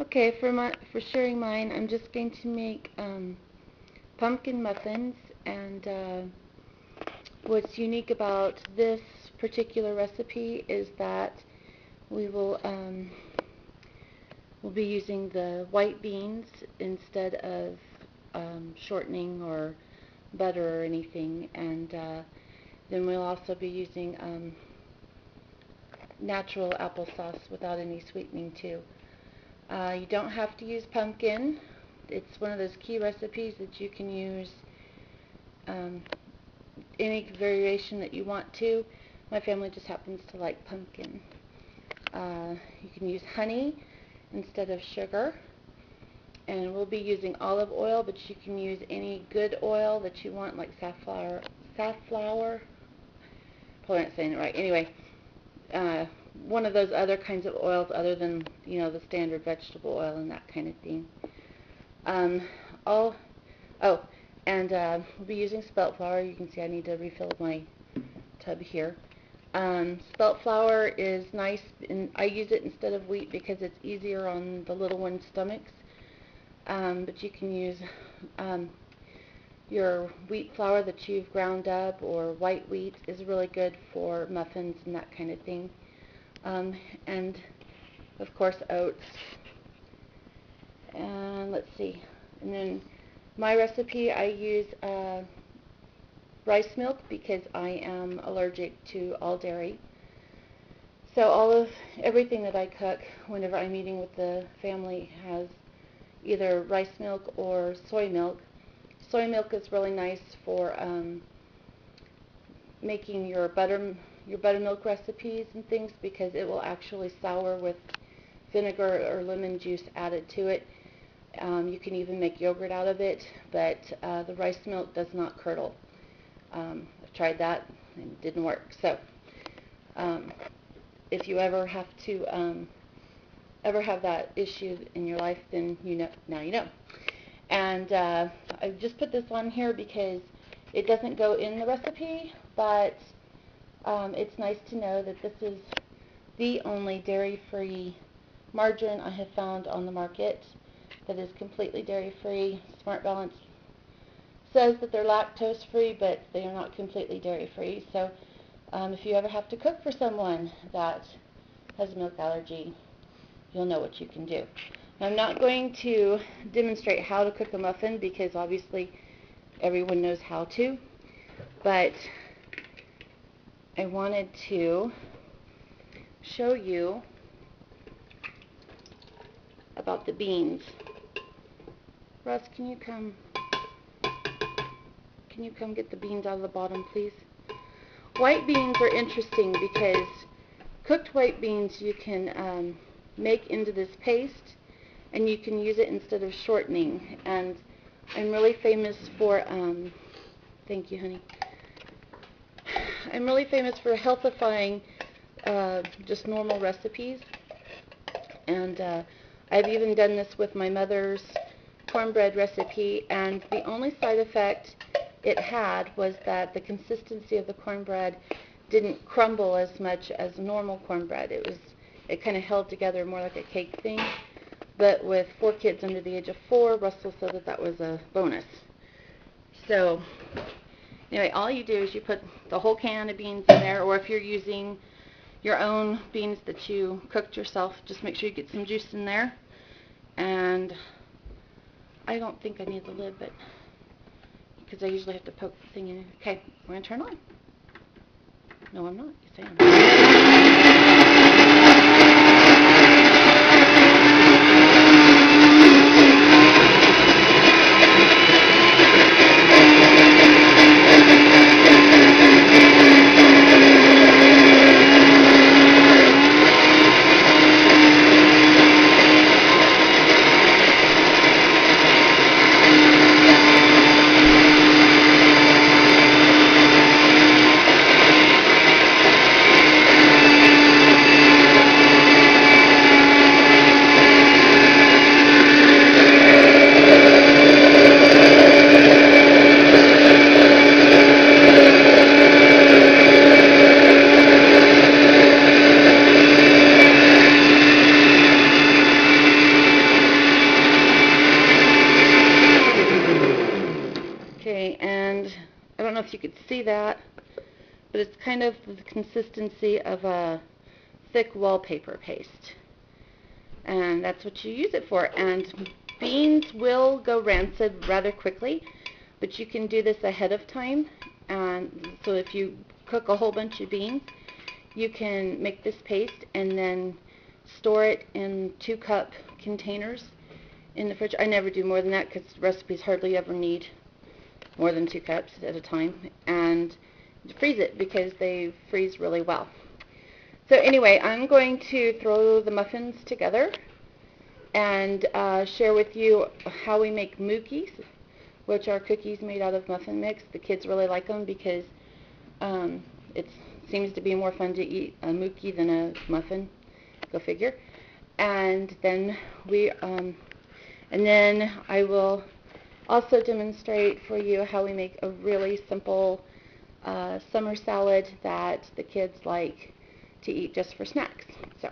Okay, for sharing mine, I'm just going to make pumpkin muffins, and what's unique about this particular recipe is that we will we'll be using the white beans instead of shortening or butter or anything, and then we'll also be using natural applesauce without any sweetening too. You don't have to use pumpkin. It's one of those key recipes that you can use any variation that you want to. My family just happens to like pumpkin. You can use honey instead of sugar. And we'll be using olive oil, but you can use any good oil that you want, like safflower. Probably not saying it right. Anyway, one of those other kinds of oils other than, the standard vegetable oil and that kind of thing. We'll be using spelt flour. You can see I need to refill my tub here. Spelt flour is nice, and I use it instead of wheat because it's easier on the little ones' stomachs. But you can use your wheat flour that you've ground up, or white wheat is really good for muffins and that kind of thing. And of course oats. And let's see. And then my recipe, I use rice milk because I am allergic to all dairy. So everything that I cook whenever I'm eating with the family has either rice milk or soy milk. Soy milk is really nice for making your buttermilk recipes and things because it will actually sour with vinegar or lemon juice added to it. You can even make yogurt out of it, but the rice milk does not curdle. I've tried that and it didn't work. So if you ever have to have that issue in your life, then now you know. And I just put this on here because it doesn't go in the recipe, but it's nice to know that this is the only dairy-free margarine I have found on the market that is completely dairy-free. Smart Balance says that they're lactose-free, but they are not completely dairy-free. So if you ever have to cook for someone that has a milk allergy, you'll know what you can do. I'm not going to demonstrate how to cook a muffin because obviously everyone knows how to, but I wanted to show you about the beans. Russ, can you come get the beans out of the bottom, please? White beans are interesting because cooked white beans you can make into this paste, and you can use it instead of shortening. And I'm really famous for, thank you, honey. I'm really famous for healthifying just normal recipes. And I've even done this with my mother's cornbread recipe, and the only side effect it had was that the consistency of the cornbread didn't crumble as much as normal cornbread. It kind of held together more like a cake thing. But with 4 kids under the age of 4, Russell said that was a bonus. So anyway, all you do is you put the whole can of beans in there, or if you're using your own beans that you cooked yourself, just make sure you get some juice in there. And I don't think I need the lid, but because I usually have to poke the thing in. Okay, we're going to turn on. No, I'm not. Yes, I am. you could see that, but it's kind of the consistency of a thick wallpaper paste. And that's what you use it for. And beans will go rancid rather quickly, but you can do this ahead of time. And so if you cook a whole bunch of beans, you can make this paste and then store it in 2-cup containers in the fridge. I never do more than that because recipes hardly ever need more than 2 cups at a time. And freeze it because they freeze really well. So anyway, I'm going to throw the muffins together and share with you how we make Mookies, which are cookies made out of muffin mix. The kids really like them because it seems to be more fun to eat a Mookie than a muffin. Go figure. And then I will also demonstrate for you how we make a really simple summer salad that the kids like to eat just for snacks. So.